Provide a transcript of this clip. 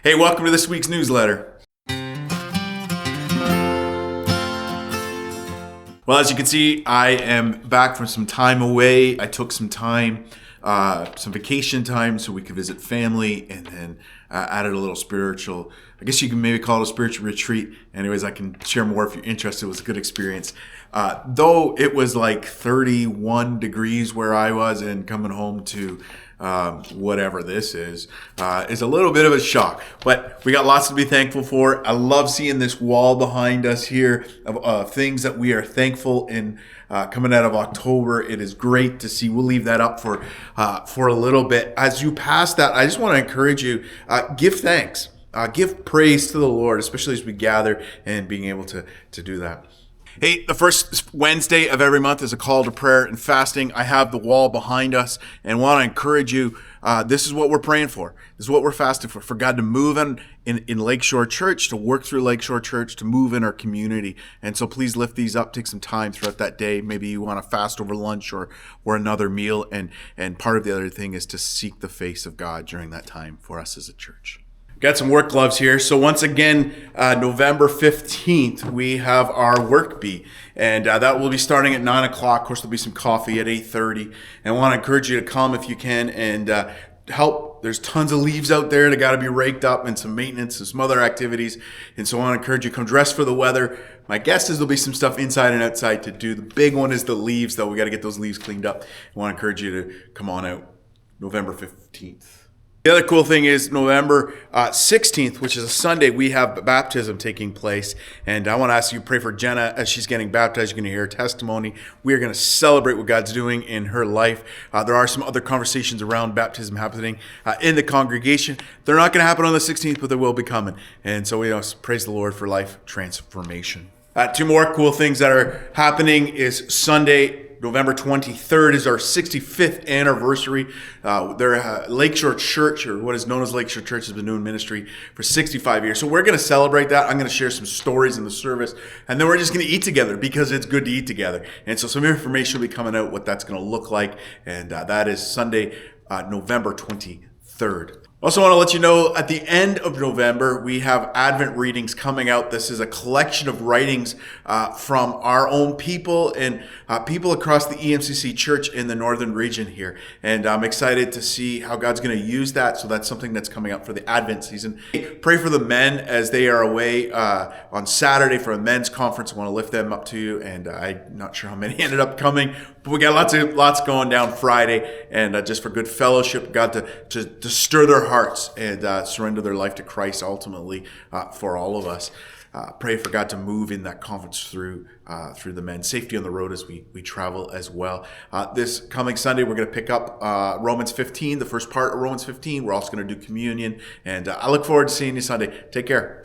Hey, welcome to this week's newsletter. Well, as you can see, I am back from some time away. I took some time, some vacation time so we could visit family, and then added a little spiritual, I guess you can maybe call it a spiritual retreat. Anyways, I can share more if you're interested. It was a good experience. Though it was like 31 degrees where I was, and coming home to whatever this is a little bit of a shock, but we got lots to be thankful for. I love seeing this wall behind us here of things that we are thankful in coming out of October. It is great to see. We'll leave that up for a little bit. As you pass that, I just want to encourage you, give thanks, give praise to the Lord, especially as we gather and being able to do that. Hey, the first Wednesday of every month is a call to prayer and fasting. I have the wall behind us and want to encourage you. This is what we're praying for. This is what we're fasting for God to move in Lakeshore Church, to work through Lakeshore Church, to move in our community. And so please lift these up. Take some time throughout that day. Maybe you want to fast over lunch or another meal. And part of the other thing is to seek the face of God during that time for us as a church. Got some work gloves here. So once again, November 15th, we have our work bee. And that will be starting at 9 o'clock. Of course, there'll be some coffee at 8:30. And I want to encourage you to come if you can and help. There's tons of leaves out there that got to be raked up, and some maintenance and some other activities. And so I want to encourage you to come dressed for the weather. My guess is there'll be some stuff inside and outside to do. The big one is the leaves, though. We got to get those leaves cleaned up. I want to encourage you to come on out November 15th. The other cool thing is November 16th, which is a Sunday, we have baptism taking place. And I want to ask you to pray for Jenna as she's getting baptized. You're going to hear her testimony. We are going to celebrate what God's doing in her life. There are some other conversations around baptism happening in the congregation. They're not going to happen on the 16th, but they will be coming. And so we praise the Lord for life transformation. Two more cool things that are happening is Sunday, November 23rd is our 65th anniversary. Lakeshore Church, or what is known as Lakeshore Church, has been doing ministry for 65 years. So we're going to celebrate that. I'm going to share some stories in the service, and then we're just going to eat together because it's good to eat together. And so some information will be coming out what that's going to look like, and that is Sunday, November 23rd. Also want to let you know, at the end of November, we have Advent readings coming out. This is a collection of writings from our own people and people across the EMCC Church in the northern region here. And I'm excited to see how God's going to use that. So that's something that's coming up for the Advent season. Pray for the men as they are away on Saturday for a men's conference. I want to lift them up to you. And I'm not sure how many ended up coming, but we got lots going down Friday. And just for good fellowship, God to stir their hearts and surrender their life to Christ ultimately for all of us. Pray for God to move in that conference through the men. Safety on the road as we travel as well. This coming Sunday, we're going to pick up Romans 15, the first part of Romans 15. We're also going to do communion. And I look forward to seeing you Sunday. Take care.